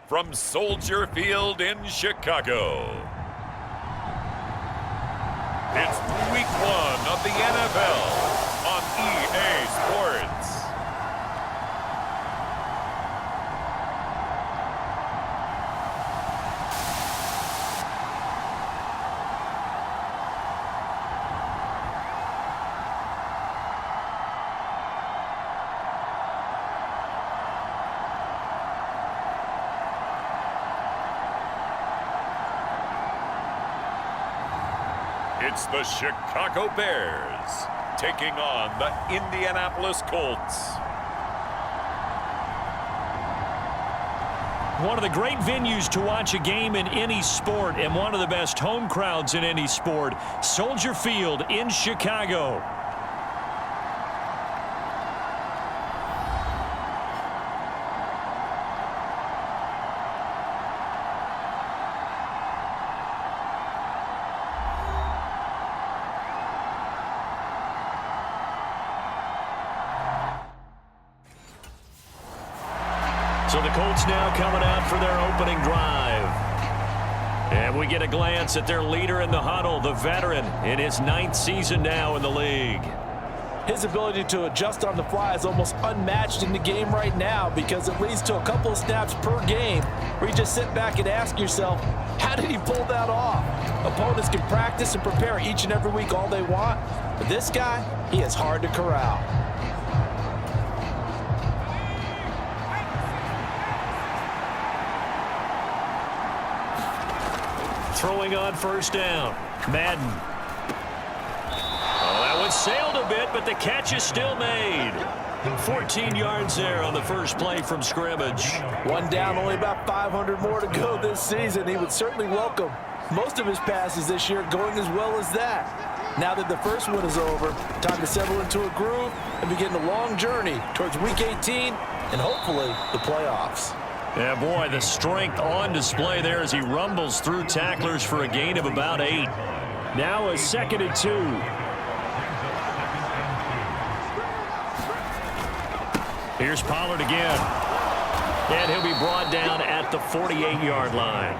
From Soldier Field in Chicago, it's Week 1 of the NFL on EA Sports. It's the Chicago Bears taking on the Indianapolis Colts. One of the great venues to watch a game in any sport and one of the best home crowds in any sport, Soldier Field in Chicago. So the Colts now coming out for their opening drive. And we get a glance at their leader in the huddle, the veteran, in his 9th season now in the league. His ability to adjust on the fly is almost unmatched in the game right now because it leads to a couple of snaps per game where you just sit back and ask yourself, how did he pull that off? Opponents can practice and prepare each and every week all they want, but this guy, he is hard to corral. Throwing on first down. Madden. Oh, that one sailed a bit, but the catch is still made. 14 yards there on the first play from scrimmage. One down, only about 500 more to go this season. He would certainly welcome most of his passes this year going as well as that. Now that the first one is over, time to settle into a groove and begin the long journey towards Week 18 and hopefully the playoffs. Yeah, boy, the strength on display there as he rumbles through tacklers for a gain of about 8. Now a 2nd and 2. Here's Pollard again. And he'll be brought down at the 48-yard line.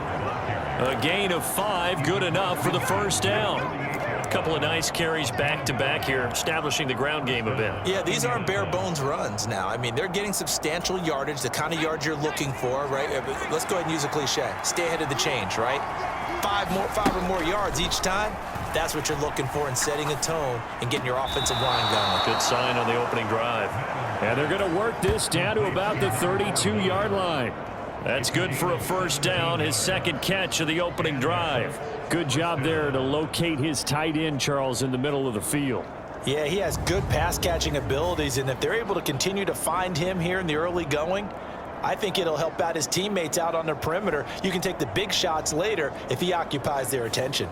A gain of 5, good enough for the first down. A couple of nice carries back-to-back here, establishing the ground game a bit. Yeah, these aren't bare-bones runs now. I mean, they're getting substantial yardage, the kind of yards you're looking for, right? Let's go ahead and use a cliche. Stay ahead of the change, right? 5 or more yards each time. That's what you're looking for in setting a tone and getting your offensive line going. Good sign on the opening drive. And they're going to work this down to about the 32-yard line. That's good for a first down, his 2nd catch of the opening drive. Good job there to locate his tight end, Charles, in the middle of the field. Yeah, he has good pass-catching abilities, and if they're able to continue to find him here in the early going, I think it'll help out his teammates out on the perimeter. You can take the big shots later if he occupies their attention.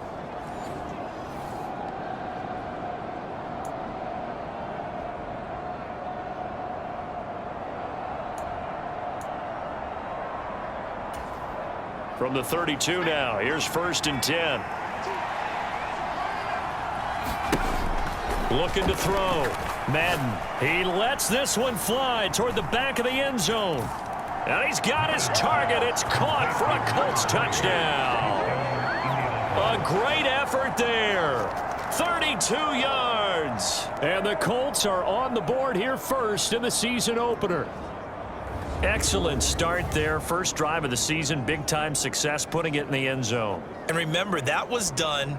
From the 32 now, here's 1st and 10. Looking to throw. Madden. He lets this one fly toward the back of the end zone. And he's got his target. It's caught for a Colts touchdown. A great effort there. 32 yards. And the Colts are on the board here first in the season opener. Excellent start there. First drive of the season. Big-time success putting it in the end zone. And remember, that was done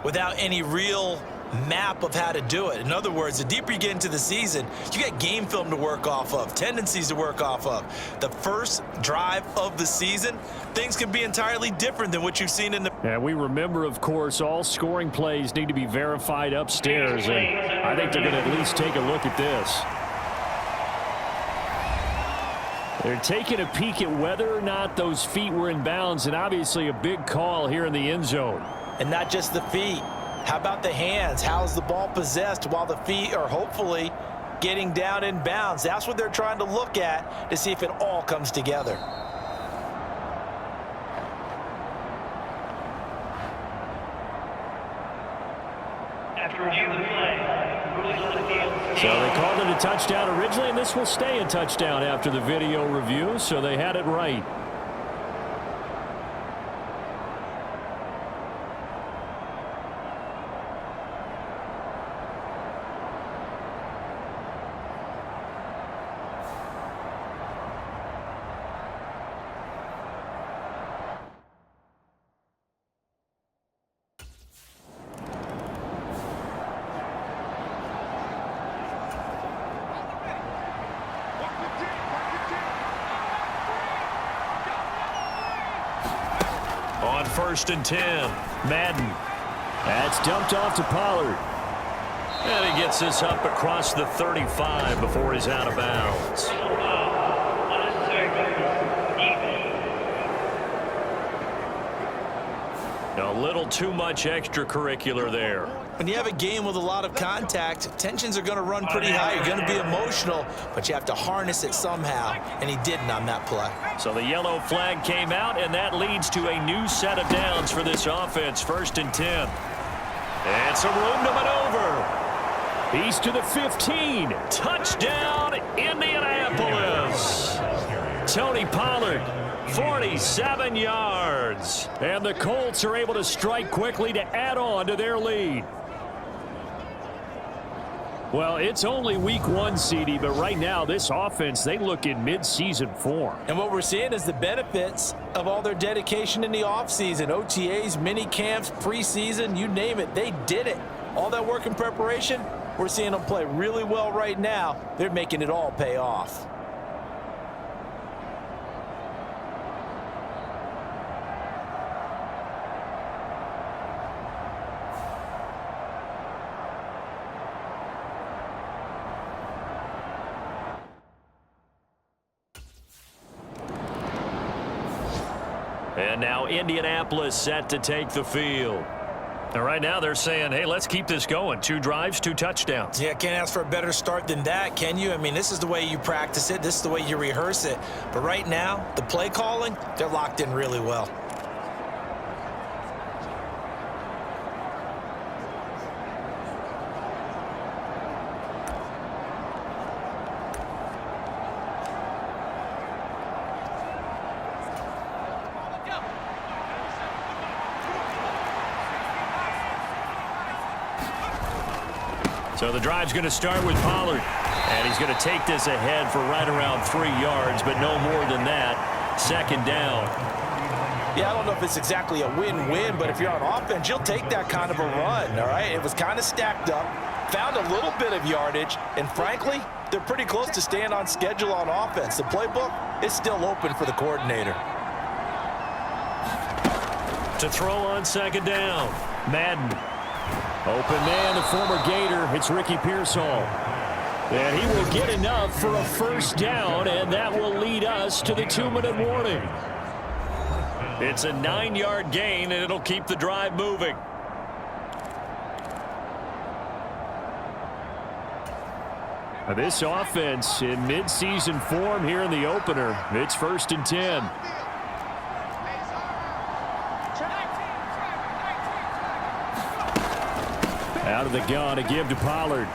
without any real map of how to do it. In other words, the deeper you get into the season, you got game film to work off of, tendencies to work off of. The first drive of the season, things can be entirely different than what you've seen in the... And we remember, of course, all scoring plays need to be verified upstairs. And I think they're going to at least take a look at this. They're taking a peek at whether or not those feet were in bounds, and obviously a big call here in the end zone. And not just the feet. How about the hands? How's the ball possessed while the feet are hopefully getting down in bounds? That's what they're trying to look at to see if it all comes together. After review of the play, rulings on the field. So they called it a touchdown originally, and this will stay a touchdown after the video review, so they had it right. 1st and 10. Madden. That's dumped off to Pollard. And he gets this up across the 35 before he's out of bounds. A little too much extracurricular there. When you have a game with a lot of contact, tensions are going to run pretty high. You're going to be emotional, but you have to harness it somehow, and he didn't on that play. So the yellow flag came out, and that leads to a new set of downs for this offense. 1st and 10. And some room to maneuver. He's to the 15. Touchdown, Indianapolis. Tony Pollard, 47 yards. And the Colts are able to strike quickly to add on to their lead. Well, it's only week 1, CD, but right now this offense, they look in mid-season form. And what we're seeing is the benefits of all their dedication in the offseason. OTAs, mini camps, preseason, you name it, they did it. All that work in preparation, we're seeing them play really well right now. They're making it all pay off. And now Indianapolis set to take the field. And right now they're saying, hey, let's keep this going. 2 drives, 2 touchdowns. Yeah, can't ask for a better start than that, can you? I mean, this is the way you practice it. This is the way you rehearse it. But right now, the play calling, they're locked in really well. So the drive's going to start with Pollard. And he's going to take this ahead for right around 3 yards, but no more than that. 2nd down. Yeah, I don't know if it's exactly a win-win, but if you're on offense, you'll take that kind of a run, all right? It was kind of stacked up, found a little bit of yardage, and frankly, they're pretty close to staying on schedule on offense. The playbook is still open for the coordinator. To throw on 2nd down. Madden. Open man, the former Gator. It's Ricky Pearsall. And he will get enough for a 1st down, and that will lead us to the 2-minute warning. It's a 9-yard gain, and it'll keep the drive moving. Now this offense in mid-season form here in the opener. It's 1st and 10. Out of the gun to give to Pollard.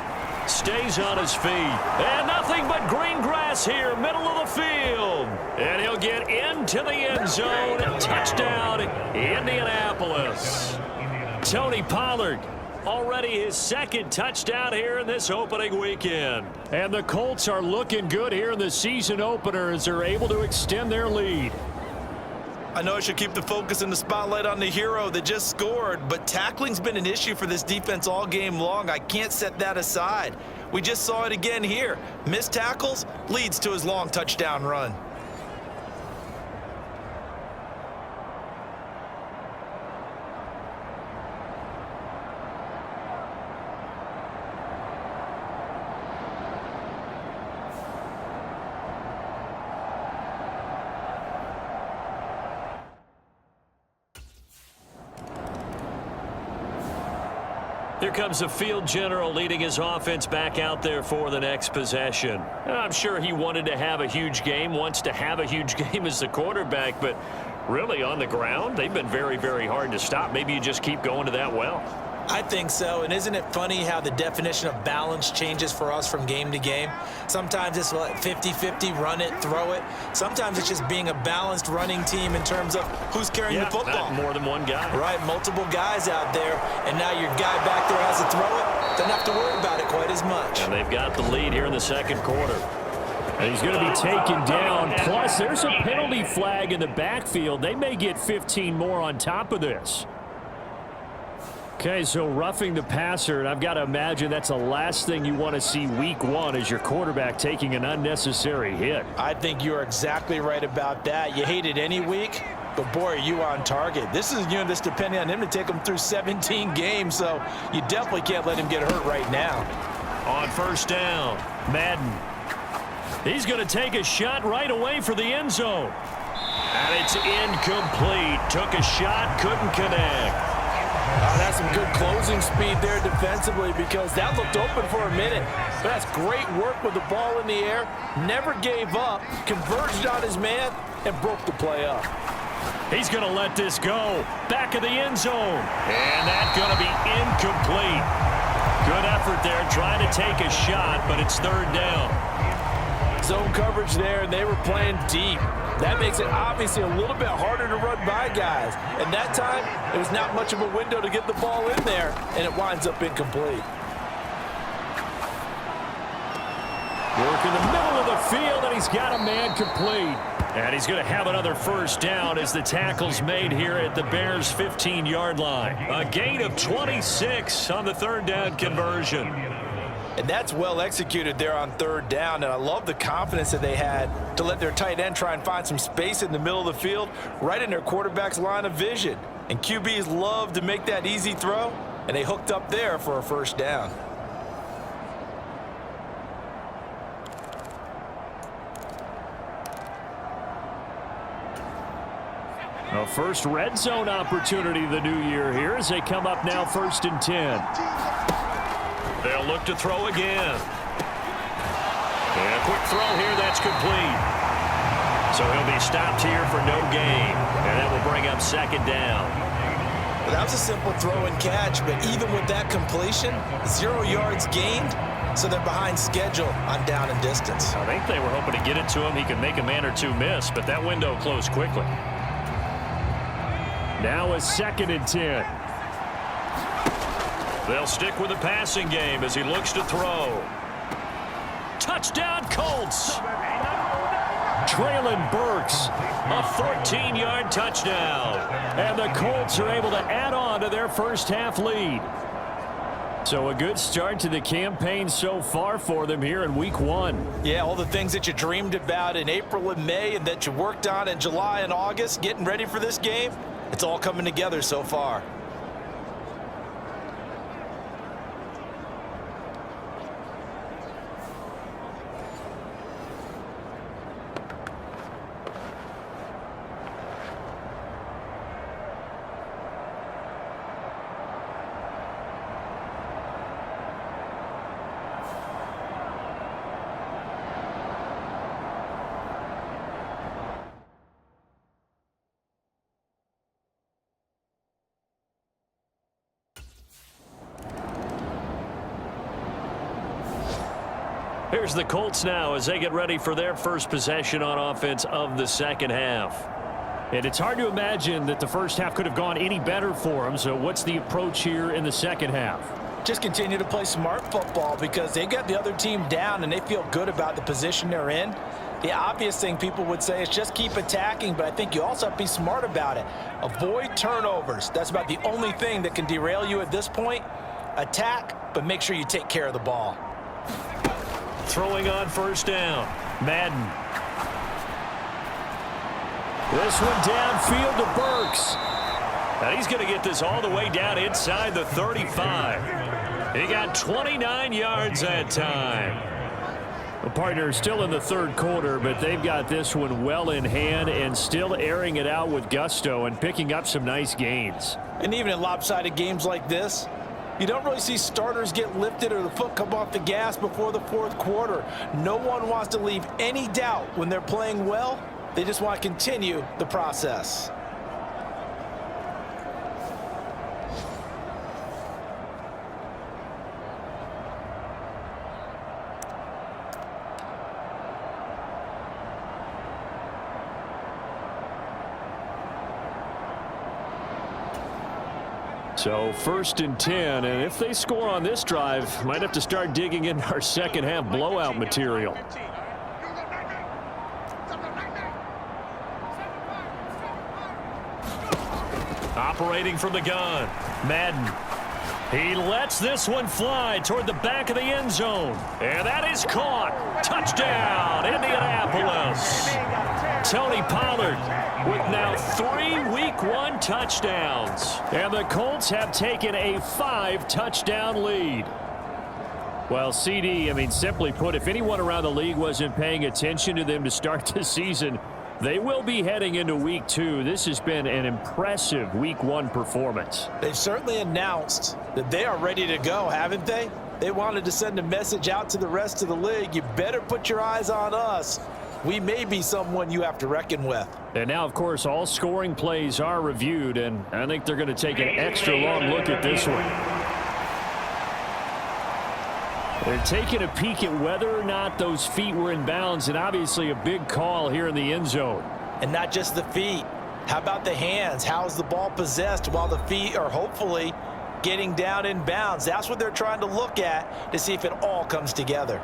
Stays on his feet. And nothing but green grass here, middle of the field. And he'll get into the end zone. Touchdown, Indianapolis. Tony Pollard, already his 2nd touchdown here in this opening weekend. And the Colts are looking good here in the season opener as they're able to extend their lead. I know I should keep the focus and the spotlight on the hero that just scored, but tackling's been an issue for this defense all game long. I can't set that aside. We just saw it again here. Missed tackles leads to his long touchdown run. Here comes the field general leading his offense back out there for the next possession. I'm sure he wanted to have a huge game, wants to have a huge game as the quarterback, but really on the ground, they've been very, very hard to stop. Maybe you just keep going to that well. I think so, and isn't it funny how the definition of balance changes for us from game to game? Sometimes it's 50-50, run it, throw it. Sometimes it's just being a balanced running team in terms of who's carrying the football. More than one guy. Right, multiple guys out there, and now your guy back there has to throw it. Doesn't have to worry about it quite as much. And they've got the lead here in the 2nd quarter. And he's going to be taken down. Plus, there's a penalty flag in the backfield. They may get 15 more on top of this. Okay, so roughing the passer, and I've got to imagine that's the last thing you want to see week 1 is your quarterback taking an unnecessary hit. I think you're exactly right about that. You hate it any week, but boy, are you on target. This is a unit that's depending on him to take him through 17 games, so you definitely can't let him get hurt right now. On first down, Madden. He's going to take a shot right away for the end zone. And it's incomplete. Took a shot, couldn't connect. That's some good closing speed there defensively because that looked open for a minute. But that's great work with the ball in the air. Never gave up, converged on his man, and broke the play up. He's going to let this go. Back of the end zone. And that's going to be incomplete. Good effort there trying to take a shot, but it's third down. Zone coverage there, and they were playing deep. That makes it obviously a little bit harder to run by guys. And that time, it was not much of a window to get the ball in there, and it winds up incomplete. Work in the middle of the field, and he's got a man complete. And he's going to have another first down as the tackle's made here at the Bears' 15-yard line. A gain of 26 on the third down conversion. And that's well executed there on third down, and I love the confidence that they had to let their tight end try and find some space in the middle of the field, right in their quarterback's line of vision. And QBs love to make that easy throw, and they hooked up there for a first down. A first red zone opportunity the new year here as they come up now 1st and 10. They'll look to throw again. And a quick throw here, that's complete. So he'll be stopped here for no gain. And that will bring up second down. Well, that was a simple throw and catch, but even with that completion, 0 yards gained, so they're behind schedule on down and distance. I think they were hoping to get it to him. He could make a man or two miss, but that window closed quickly. Now a 2nd and 10. They'll stick with the passing game as he looks to throw. Touchdown, Colts! Traylon Burks. A 14-yard touchdown. And the Colts are able to add on to their first half lead. So a good start to the campaign so far for them here in week 1. Yeah, all the things that you dreamed about in April and May and that you worked on in July and August, getting ready for this game, it's all coming together so far. Here's the Colts now as they get ready for their first possession on offense of the second half. And it's hard to imagine that the first half could have gone any better for them. So what's the approach here in the second half? Just continue to play smart football because they got the other team down and they feel good about the position they're in. The obvious thing people would say is just keep attacking, but I think you also have to be smart about it. Avoid turnovers. That's about the only thing that can derail you at this point. Attack, but make sure you take care of the ball. Throwing on first down, Madden. This one downfield to Burks. And he's going to get this all the way down inside the 35. He got 29 yards that time. The partner still in the third quarter, but they've got this one well in hand and still airing it out with gusto and picking up some nice gains. And even in lopsided games like this, you don't really see starters get lifted or the foot come off the gas before the fourth quarter. No one wants to leave any doubt when they're playing well. They just want to continue the process. So 1st and 10, and if they score on this drive, might have to start digging in our second half blowout material. Operating from the gun, Madden. He lets this one fly toward the back of the end zone. And that is caught. Touchdown, Indianapolis. Tony Pollard with now 3 Week 1 touchdowns. And the Colts have taken a 5-touchdown lead. Well, CD, I mean, simply put, if anyone around the league wasn't paying attention to them to start the season, they will be heading into Week 2. This has been an impressive Week 1 performance. They've certainly announced that they are ready to go, haven't they? They wanted to send a message out to the rest of the league. You better put your eyes on us. We may be someone you have to reckon with. And now, of course, all scoring plays are reviewed, and I think they're going to take an extra long look at this one. They're taking a peek at whether or not those feet were in bounds, and obviously a big call here in the end zone. And not just the feet. How about the hands? How is the ball possessed while the feet are hopefully getting down in bounds? That's what they're trying to look at to see if it all comes together.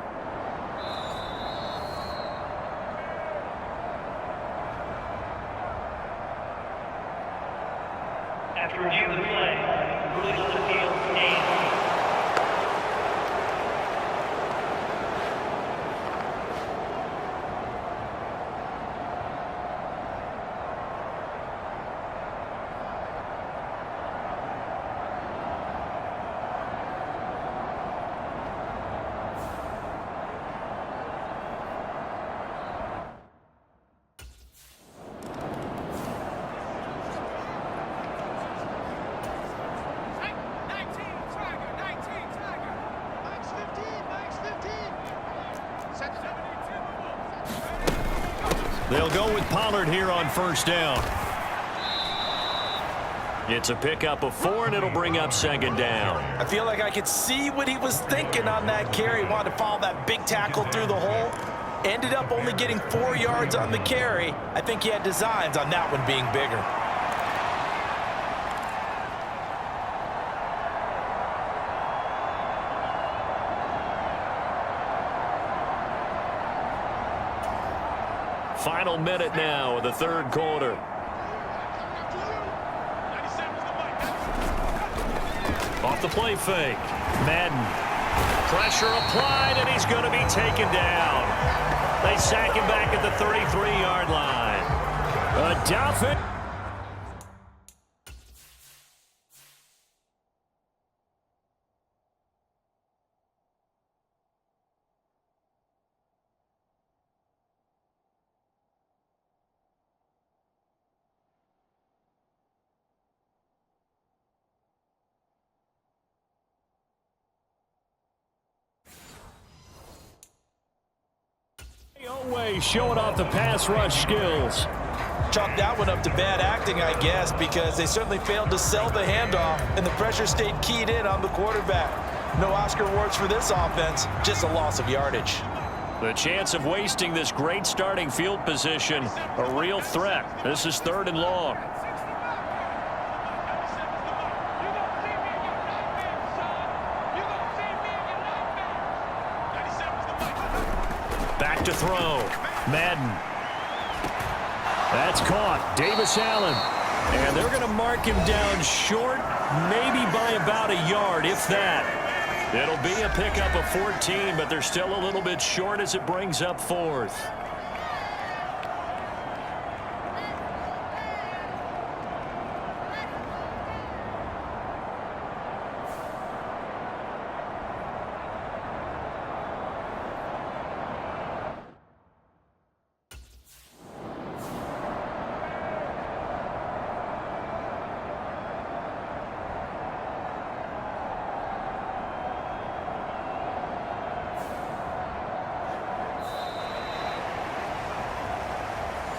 After review of the play, release on the field, A. They'll go with Pollard here on first down. It's a pickup of 4, and it'll bring up second down. I feel like I could see what he was thinking on that carry. He wanted to follow that big tackle through the hole. Ended up only getting 4 yards on the carry. I think he had designs on that one being bigger. Final minute now of the third quarter. Off the play fake. Madden. Pressure applied, and he's going to be taken down. They sack him back at the 33-yard line. A Dolphin. Always showing off the pass rush skills. Chalk that one up to bad acting, I guess, because they certainly failed to sell the handoff, and the pressure stayed keyed in on the quarterback. No Oscar awards for this offense, just a loss of yardage. The chance of wasting this great starting field position, a real threat. This is 3rd and long. Back to throw. Madden. That's caught. Davis Allen. And they're going to mark him down short, maybe by about a yard, if that. It'll be a pickup of 14, but they're still a little bit short as it brings up 4th.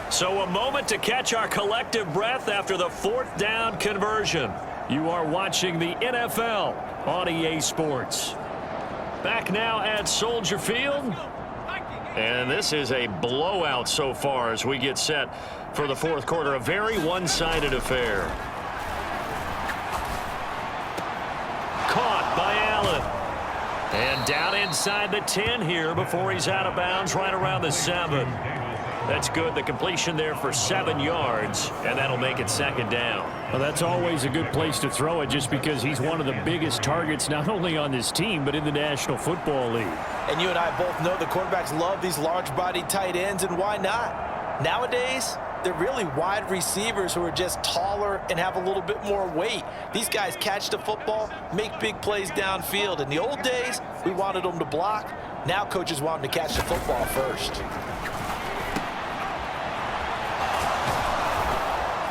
So a moment to catch our collective breath after the 4th down conversion. You are watching the NFL on EA Sports. Back now at Soldier Field. And this is a blowout so far as we get set for the 4th quarter. A very one-sided affair. Caught by Allen. And down inside the 10 here before he's out of bounds right around the 7. That's good. The completion there for 7 yards, and that'll make it 2nd down. Well, that's always a good place to throw it just because he's one of the biggest targets not only on this team but in the National Football League. And you and I both know the quarterbacks love these large-bodied tight ends, and why not? Nowadays, they're really wide receivers who are just taller and have a little bit more weight. These guys catch the football, make big plays downfield. In the old days, we wanted them to block. Now coaches want them to catch the football first.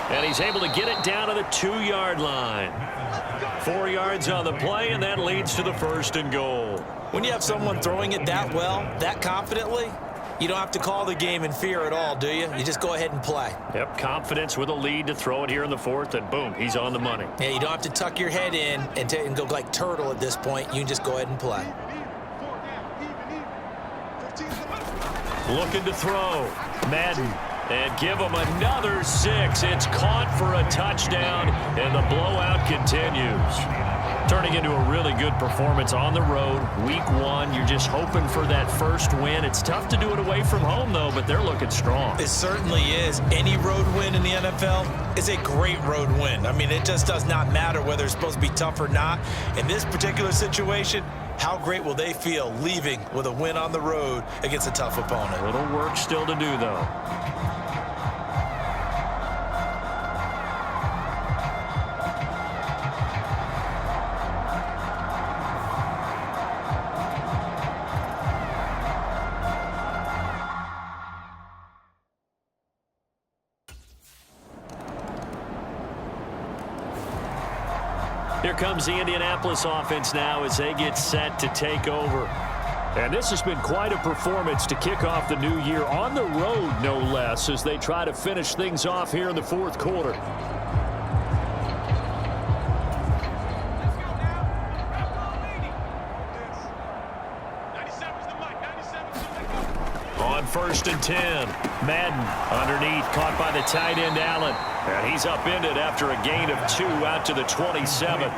And he's able to get it down to the 2-yard line. 4 yards on the play, and that leads to the 1st and goal. When you have someone throwing it that well, that confidently, you don't have to call the game in fear at all, do you? You just go ahead and play. Yep, confidence with a lead to throw it here in the 4th, and boom, he's on the money. Yeah, you don't have to tuck your head in and go like turtle at this point. You can just go ahead and play. Looking to throw. Madden. And give him another 6. It's caught for a touchdown, and the blowout continues. Turning into a really good performance on the road. Week 1, you're just hoping for that first win. It's tough to do it away from home, though, but they're looking strong. It certainly is. Any road win in the NFL is a great road win. I mean, it just does not matter whether it's supposed to be tough or not. In this particular situation, how great will they feel leaving with a win on the road against a tough opponent? A little work still to do, though. Here comes the Indianapolis offense now as they get set to take over. And this has been quite a performance to kick off the new year on the road, no less, as they try to finish things off here in the 4th quarter. On 1st and 10, Madden underneath, caught by the tight end Allen. And he's upended after a gain of 2 out to the 27.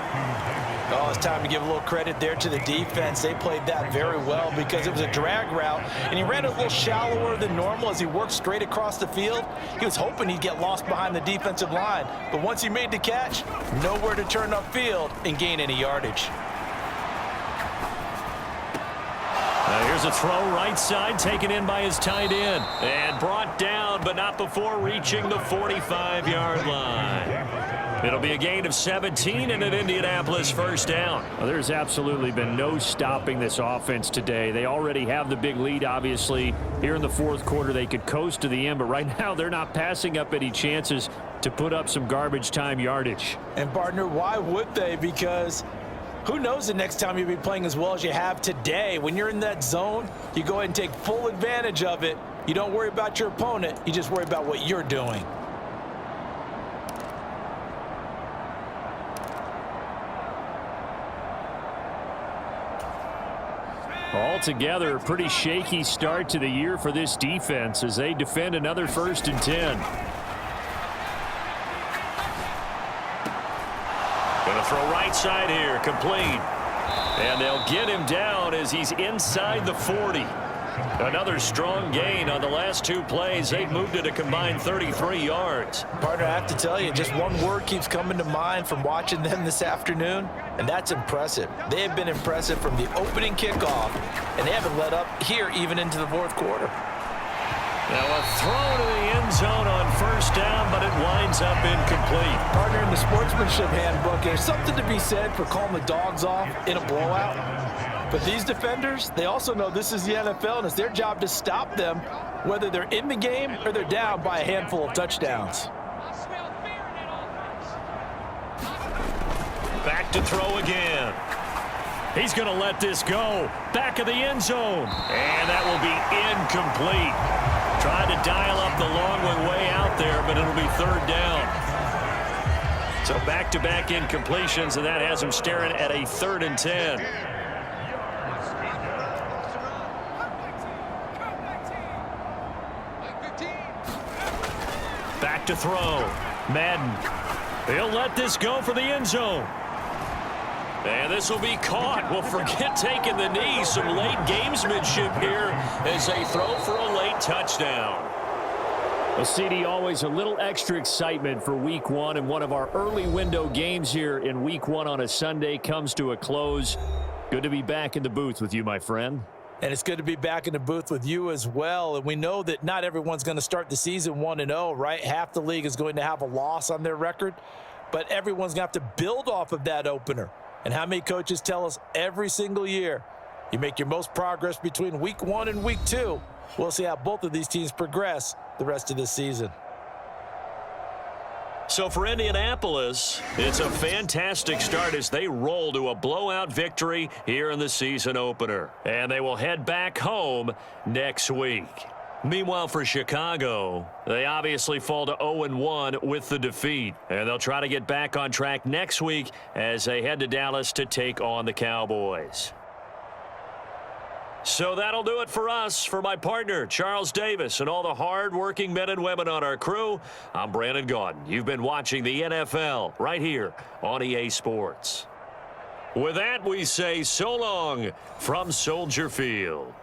Oh, it's time to give a little credit there to the defense. They played that very well because it was a drag route, and he ran a little shallower than normal as he worked straight across the field. He was hoping he'd get lost behind the defensive line, but once he made the catch, nowhere to turn upfield and gain any yardage. Here's a throw right side, taken in by his tight end. And brought down, but not before reaching the 45-yard line. It'll be a gain of 17 and an Indianapolis 1st down. Well, there's absolutely been no stopping this offense today. They already have the big lead, obviously. Here in the 4th quarter, they could coast to the end, but right now they're not passing up any chances to put up some garbage time yardage. And, partner, why would they? Because who knows the next time you'll be playing as well as you have today. When you're in that zone, you go ahead and take full advantage of it. You don't worry about your opponent. You just worry about what you're doing. Altogether, a pretty shaky start to the year for this defense as they defend another 1st and 10. Going to throw right side here, complete. And they'll get him down as he's inside the 40. Another strong gain on the last 2 plays. They've moved it a combined 33 yards. Partner, I have to tell you, just one word keeps coming to mind from watching them this afternoon, and that's impressive. They have been impressive from the opening kickoff, and they haven't let up here even into the 4th quarter. Now a throw to the end zone on 1st down, but it winds up incomplete. Partner, in the sportsmanship handbook, there's something to be said for calling the dogs off in a blowout. But these defenders, they also know this is the NFL, and it's their job to stop them, whether they're in the game or they're down by a handful of touchdowns. Back to throw again. He's going to let this go. Back of the end zone. And that will be incomplete. Tried to dial up the long way out there, but it'll be 3rd down. So back-to-back incompletions, and that has him staring at a 3rd and 10. Back to throw. Madden. He'll let this go for the end zone. And this will be caught. Well, forget taking the knee. Some late gamesmanship here as they throw for a late touchdown. Well, CD, always a little extra excitement for Week 1, and one of our early window games here in Week 1 on a Sunday comes to a close. Good to be back in the booth with you, my friend. And it's good to be back in the booth with you as well. And we know that not everyone's going to start the season 1-0, right? Half the league is going to have a loss on their record, but everyone's going to have to build off of that opener. And how many coaches tell us every single year, you make your most progress between week 1 and week 2. We'll see how both of these teams progress the rest of this season. So for Indianapolis, it's a fantastic start as they roll to a blowout victory here in the season opener. And they will head back home next week. Meanwhile, for Chicago, they obviously fall to 0-1 with the defeat. And they'll try to get back on track next week as they head to Dallas to take on the Cowboys. So that'll do it for us. For my partner, Charles Davis, and all the hard-working men and women on our crew, I'm Brandon Gaudin. You've been watching the NFL right here on EA Sports. With that, we say so long from Soldier Field.